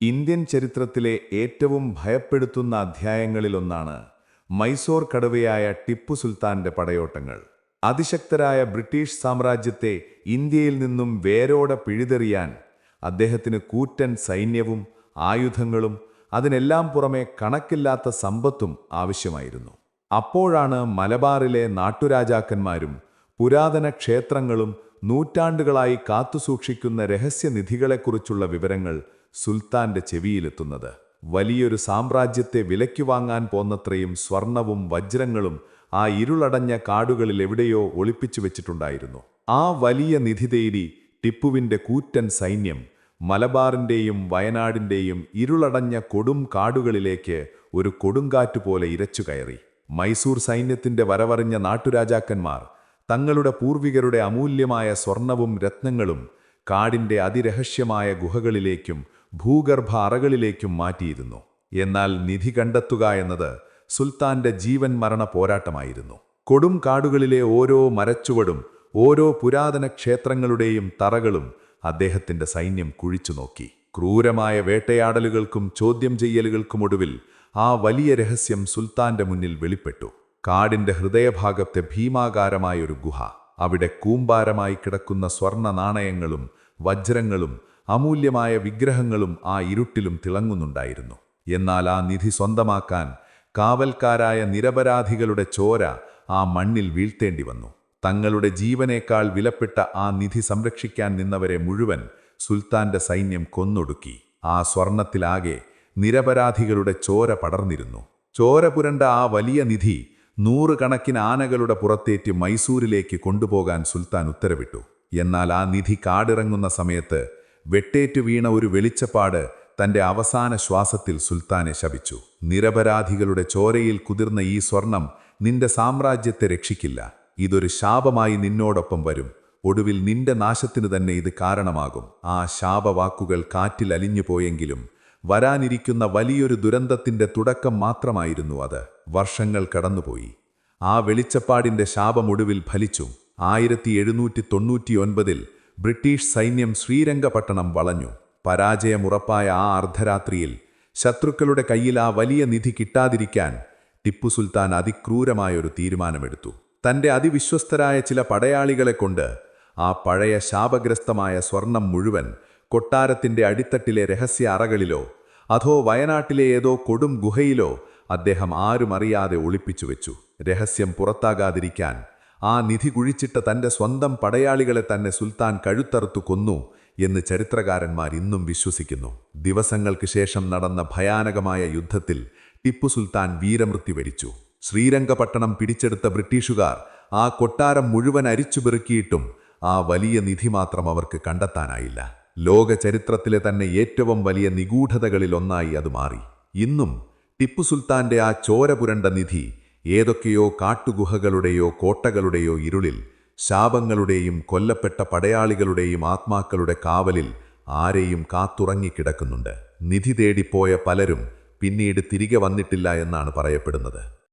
Indian ചരിത്രത്തിലെ ഏറ്റവും ഭയപ്പെടുത്തുന്ന അധ്യായങ്ങളിലൊന്നാണ് മൈസൂർ കടുവയായ ടിപ്പു സുൽത്താന്റെ പടയോട്ടങ്ങൾ. അതിശക്തരായ ബ്രിട്ടീഷ് സാമ്രാജ്യത്തെ ഇന്ത്യയിൽ നിന്നും വേരോടെ പിഴുതെറിയാൻ അദ്ദേഹത്തിന് കൂറ്റൻ സൈന്യവും ആയുധങ്ങളും അതിനെല്ലാം പുറമെ കണക്കില്ലാത്ത സമ്പത്തും ആവശ്യമായിരുന്നു. അപ്പോഴാണ് മലബാറിലെ നാട്ടുരാജാക്കന്മാരും പുരാതന ക്ഷേത്രങ്ങളും നൂറ്റാണ്ടുകളായി കാത്തുസൂക്ഷിക്കുന്ന രഹസ്യനിധികളെക്കുറിച്ചുള്ള വിവരങ്ങൾ സുൽത്താന്റെ ചെവിയിലെത്തുന്നത്. വലിയൊരു സാമ്രാജ്യത്തെ വിലയ്ക്കു വാങ്ങാൻ പോന്നത്രയും സ്വർണവും വജ്രങ്ങളും ആ ഇരുളടഞ്ഞ കാടുകളിൽ എവിടെയോ ഒളിപ്പിച്ചു വെച്ചിട്ടുണ്ടായിരുന്നു. ആ വലിയ നിധി തേടി ടിപ്പുവിന്റെ കൂറ്റൻ സൈന്യം മലബാറിന്റെയും വയനാടിന്റെയും ഇരുളടഞ്ഞ കൊടും കാടുകളിലേക്ക് ഒരു കൊടുങ്കാറ്റുപോലെ ഇരച്ചുകയറി. മൈസൂർ സൈന്യത്തിന്റെ വരവറിഞ്ഞ നാട്ടുരാജാക്കന്മാർ തങ്ങളുടെ പൂർവികരുടെ അമൂല്യമായ സ്വർണവും രത്നങ്ങളും കാടിന്റെ അതിരഹസ്യമായ ഗുഹകളിലേക്കും ഭൂഗർഭ അറകളിലേക്കും മാറ്റിയിരുന്നു. എന്നാൽ നിധി കണ്ടെത്തുക എന്നത് സുൽത്താന്റെ ജീവൻ മരണ പോരാട്ടമായിരുന്നു. കൊടും കാടുകളിലെ ഓരോ മരച്ചുവടും ഓരോ പുരാതന ക്ഷേത്രങ്ങളുടെയും തറകളും അദ്ദേഹത്തിന്റെ സൈന്യം കുഴിച്ചു നോക്കി. ക്രൂരമായ വേട്ടയാടലുകൾക്കും ചോദ്യം ചെയ്യലുകൾക്കുമൊടുവിൽ ആ വലിയ രഹസ്യം സുൽത്താന്റെ മുന്നിൽ വെളിപ്പെട്ടു. കാടിന്റെ ഹൃദയഭാഗത്തെ ഭീമാകാരമായൊരു ഗുഹ. അവിടെ കൂമ്പാരമായി കിടക്കുന്ന സ്വർണ്ണ നാണയങ്ങളും വജ്രങ്ങളും അമൂല്യമായ വിഗ്രഹങ്ങളും ആ ഇരുട്ടിലും തിളങ്ങുന്നുണ്ടായിരുന്നു. എന്നാൽ ആ നിധി സ്വന്തമാക്കാൻ കാവൽക്കാരായ നിരപരാധികളുടെ ചോര ആ മണ്ണിൽ വീഴ്ത്തേണ്ടി വന്നു. തങ്ങളുടെ ജീവനേക്കാൾ വിലപ്പെട്ട ആ നിധി സംരക്ഷിക്കാൻ നിന്നവരെ മുഴുവൻ സുൽത്താന്റെ സൈന്യം കൊന്നൊടുക്കി. ആ സ്വർണത്തിലാകെ നിരപരാധികളുടെ ചോര പടർന്നിരുന്നു. ചോര പുരണ്ട ആ വലിയ നിധി നൂറുകണക്കിന് ആനകളുടെ പുറത്തേറ്റ് മൈസൂരിലേക്ക് കൊണ്ടുപോകാൻ സുൽത്താൻ ഉത്തരവിട്ടു. എന്നാൽ ആ നിധി കാടിറങ്ങുന്ന സമയത്ത് വെട്ടേറ്റു വീണ ഒരു വെളിച്ചപ്പാട് തന്റെ അവസാന ശ്വാസത്തിൽ സുൽത്താനെ ശപിച്ചു. നിരപരാധികളുടെ ചോരയിൽ കുതിർന്ന ഈ സ്വർണം നിന്റെ സാമ്രാജ്യത്തെ രക്ഷിക്കില്ല. ഇതൊരു ശാപമായി നിന്നോടൊപ്പം വരും. ഒടുവിൽ നിന്റെ നാശത്തിനു തന്നെ ഇത് കാരണമാകും. ആ ശാപവാക്കുകൾ കാറ്റിൽ അലിഞ്ഞുപോയെങ്കിലും വരാനിരിക്കുന്ന വലിയൊരു ദുരന്തത്തിന്റെ തുടക്കം മാത്രമായിരുന്നു അത്. വർഷങ്ങൾ കടന്നുപോയി. ആ വെളിച്ചപ്പാടിന്റെ ശാപമൊടുവിൽ ഫലിച്ചു. 1799 ബ്രിട്ടീഷ് സൈന്യം ശ്രീരംഗപട്ടണം വളഞ്ഞു. പരാജയമുറപ്പായ ആ അർദ്ധരാത്രിയിൽ ശത്രുക്കളുടെ കയ്യിൽ ആ വലിയ നിധി കിട്ടാതിരിക്കാൻ ടിപ്പു സുൽത്താൻ അതിക്രൂരമായൊരു തീരുമാനമെടുത്തു. തന്റെ അതിവിശ്വസ്തരായ ചില പടയാളികളെ കൊണ്ട് ആ പഴയ ശാപഗ്രസ്തമായ സ്വർണം മുഴുവൻ കൊട്ടാരത്തിന്റെ അടിത്തട്ടിലെ രഹസ്യ അറകളിലോ അതോ വയനാട്ടിലെ ഏതോ കൊടും ഗുഹയിലോ അദ്ദേഹം ആരും അറിയാതെ ഒളിപ്പിച്ചു വെച്ചു. രഹസ്യം പുറത്താകാതിരിക്കാൻ ആ നിധി കുഴിച്ചിട്ട തന്റെ സ്വന്തം പടയാളികളെ തന്നെ സുൽത്താൻ കഴുത്തറുത്തു കൊന്നു എന്ന് ചരിത്രകാരന്മാർ ഇന്നും വിശ്വസിക്കുന്നു. ദിവസങ്ങൾക്ക് ശേഷം നടന്ന ഭയാനകമായ യുദ്ധത്തിൽ ടിപ്പു സുൽത്താൻ വീരമൃത്യു വരിച്ചു. ശ്രീരംഗപട്ടണം പിടിച്ചെടുത്ത ബ്രിട്ടീഷുകാർ ആ കൊട്ടാരം മുഴുവൻ അരിച്ചുപെറുക്കിയിട്ടും ആ വലിയ നിധി മാത്രം അവർക്ക് കണ്ടെത്താനായില്ല. ലോക ചരിത്രത്തിലെ തന്നെ ഏറ്റവും വലിയ നിഗൂഢതകളിലൊന്നായി അത് മാറി. ഇന്നും ടിപ്പു സുൽത്താന്റെ ആ ചോര പുരണ്ട നിധി ഏതൊക്കെയോ കാട്ടുഗുഹകളുടെയോ കോട്ടകളുടെയോ ഇരുളിൽ ശാപങ്ങളുടെയും കൊല്ലപ്പെട്ട പടയാളികളുടെയും ആത്മാക്കളുടെ കാവലിൽ ആരെയും കാത്തുറങ്ങിക്കിടക്കുന്നുണ്ട്. നിധി തേടിപ്പോയ പലരും പിന്നീട് തിരികെ വന്നിട്ടില്ല എന്നാണ് പറയപ്പെടുന്നത്.